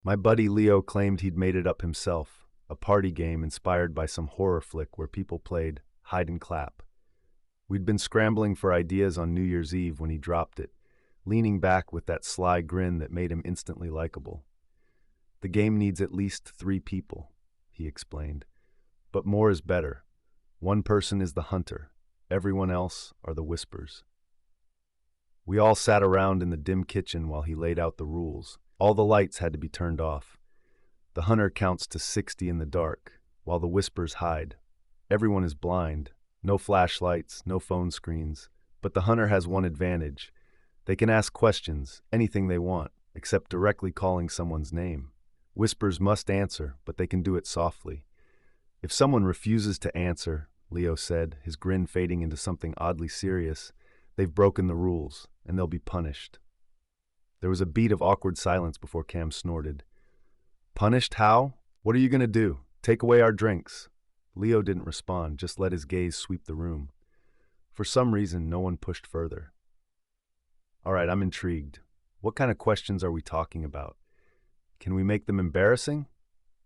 My buddy Leo claimed he'd made it up himself, a party game inspired by some horror flick where people played hide and clap. We'd been scrambling for ideas on New Year's Eve when he dropped it, leaning back with that sly grin that made him instantly likable. The game needs at least 3 people, he explained. But more is better. One person is the hunter. Everyone else are the whispers. We all sat around in the dim kitchen while he laid out the rules. All the lights had to be turned off. The hunter counts to 60 in the dark, while the whispers hide. Everyone is blind. No flashlights, no phone screens. But the hunter has one advantage. They can ask questions, anything they want, except directly calling someone's name. Whispers must answer, but they can do it softly. If someone refuses to answer, Leo said, his grin fading into something oddly serious, they've broken the rules, and they'll be punished. There was a beat of awkward silence before Cam snorted. Punished how? What are you going to do? Take away our drinks. Leo didn't respond, just let his gaze sweep the room. For some reason, no one pushed further. All right, I'm intrigued. What kind of questions are we talking about? Can we make them embarrassing?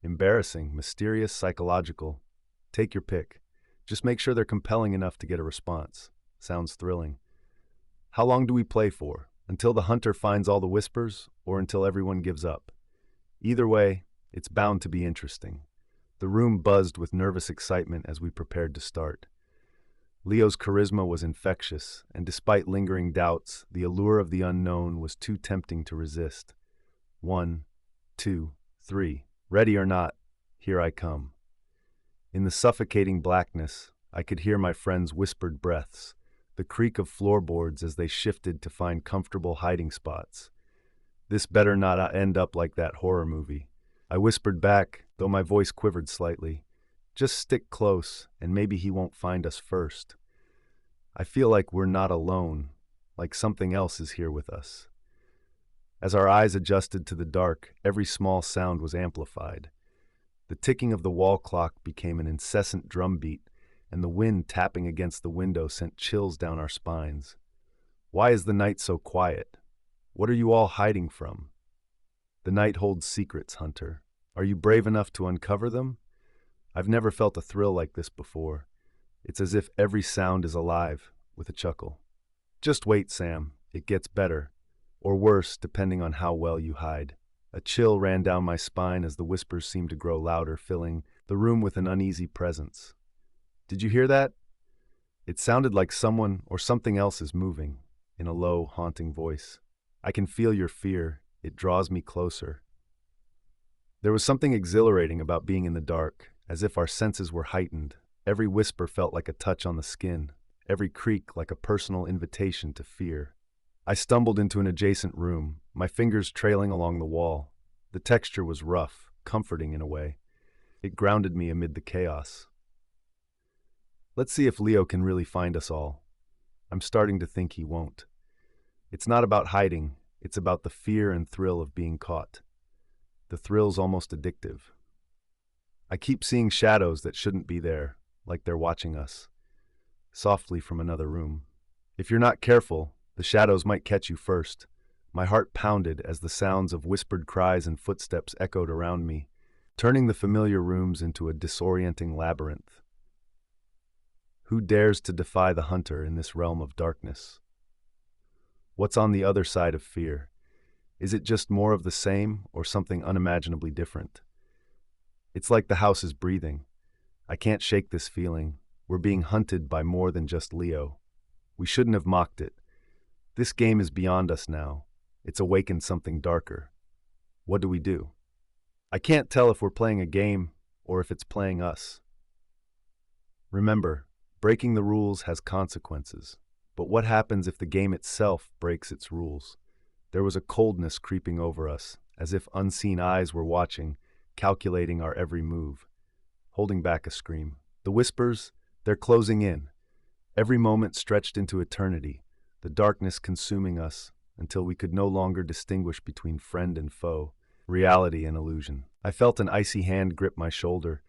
Embarrassing, mysterious, psychological. Take your pick. Just make sure they're compelling enough to get a response. Sounds thrilling. How long do we play for? Until the hunter finds all the whispers, or until everyone gives up? Either way, it's bound to be interesting. The room buzzed with nervous excitement as we prepared to start. Leo's charisma was infectious, and despite lingering doubts, the allure of the unknown was too tempting to resist. 1, 2, 3. Ready or not, here I come. In the suffocating blackness, I could hear my friends' whispered breaths, the creak of floorboards as they shifted to find comfortable hiding spots. This better not end up like that horror movie. I whispered back, though my voice quivered slightly. Just stick close, and maybe he won't find us first. I feel like we're not alone, like something else is here with us. As our eyes adjusted to the dark, every small sound was amplified. The ticking of the wall clock became an incessant drumbeat, and the wind tapping against the window sent chills down our spines. Why is the night so quiet? What are you all hiding from? The night holds secrets, Hunter. Are you brave enough to uncover them? I've never felt a thrill like this before. It's as if every sound is alive, with a chuckle. Just wait, Sam. It gets better. Or worse, depending on how well you hide. A chill ran down my spine as the whispers seemed to grow louder, filling the room with an uneasy presence. Did you hear that? It sounded like someone or something else is moving, in a low, haunting voice. I can feel your fear. It draws me closer. There was something exhilarating about being in the dark, as if our senses were heightened. Every whisper felt like a touch on the skin, every creak like a personal invitation to fear. I stumbled into an adjacent room, my fingers trailing along the wall. The texture was rough, comforting in a way. It grounded me amid the chaos. Let's see if Leo can really find us all. I'm starting to think he won't. It's not about hiding, it's about the fear and thrill of being caught. The thrill's almost addictive. I keep seeing shadows that shouldn't be there, like they're watching us, softly from another room. If you're not careful, the shadows might catch you first. My heart pounded as the sounds of whispered cries and footsteps echoed around me, turning the familiar rooms into a disorienting labyrinth. Who dares to defy the hunter in this realm of darkness? What's on the other side of fear? Is it just more of the same or something unimaginably different? It's like the house is breathing. I can't shake this feeling. We're being hunted by more than just Leo. We shouldn't have mocked it. This game is beyond us now. It's awakened something darker. What do we do? I can't tell if we're playing a game or if it's playing us. Remember, breaking the rules has consequences. But what happens if the game itself breaks its rules? There was a coldness creeping over us, as if unseen eyes were watching, calculating our every move. Holding back a scream. The whispers, they're closing in. Every moment stretched into eternity, the darkness consuming us until we could no longer distinguish between friend and foe, reality and illusion. I felt an icy hand grip my shoulder.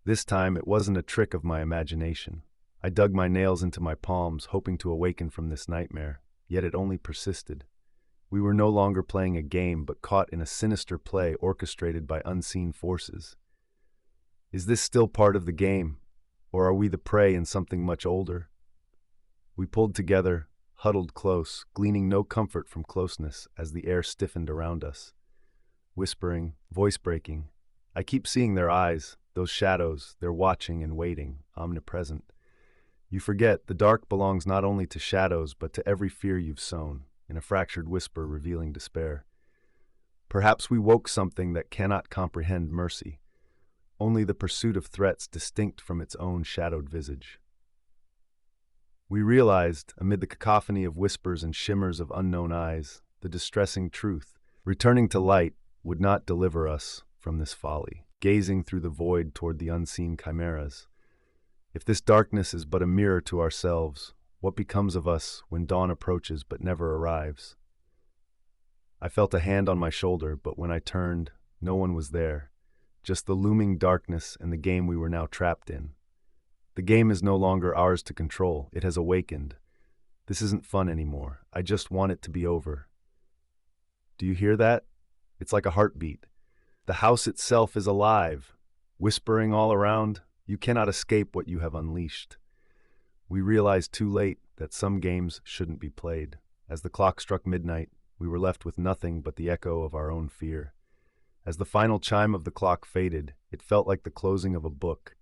This time it wasn't a trick of my imagination. I dug my nails into my palms, hoping to awaken from this nightmare, yet it only persisted. We were no longer playing a game, but caught in a sinister play orchestrated by unseen forces. Is this still part of the game, or are we the prey in something much older? We pulled together, huddled close, gleaning no comfort from closeness as the air stiffened around us. Whispering, voice breaking. I keep seeing their eyes, those shadows, they're watching and waiting, omnipresent. You forget the dark belongs not only to shadows but to every fear you've sown, in a fractured whisper revealing despair. Perhaps we woke something that cannot comprehend mercy, only the pursuit of threats distinct from its own shadowed visage. We realized, amid the cacophony of whispers and shimmers of unknown eyes, the distressing truth. Returning to light would not deliver us from this folly, gazing through the void toward the unseen chimeras. If this darkness is but a mirror to ourselves, what becomes of us when dawn approaches but never arrives? I felt a hand on my shoulder, but when I turned, no one was there, just the looming darkness and the game we were now trapped in. The game is no longer ours to control. It has awakened. This isn't fun anymore. I just want it to be over. Do you hear that? It's like a heartbeat. The house itself is alive, whispering all around. You cannot escape what you have unleashed. We realized too late that some games shouldn't be played. As the clock struck midnight, we were left with nothing but the echo of our own fear. As the final chime of the clock faded, it felt like the closing of a book.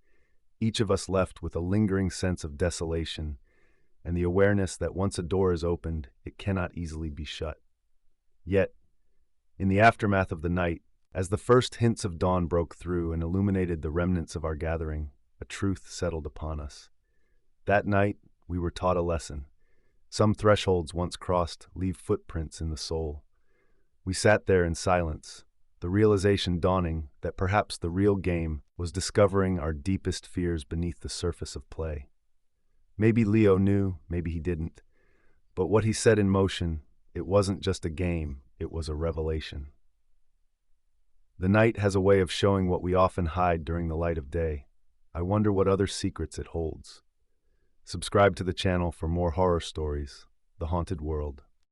Each of us left with a lingering sense of desolation and the awareness that once a door is opened, it cannot easily be shut. Yet, in the aftermath of the night, as the first hints of dawn broke through and illuminated the remnants of our gathering, a truth settled upon us. That night, we were taught a lesson. Some thresholds once crossed leave footprints in the soul. We sat there in silence, the realization dawning that perhaps the real game was discovering our deepest fears beneath the surface of play. Maybe Leo knew, maybe he didn't. But what he set in motion, it wasn't just a game, it was a revelation. The night has a way of showing what we often hide during the light of day. I wonder what other secrets it holds. Subscribe to the channel for more horror stories, The Haunted World.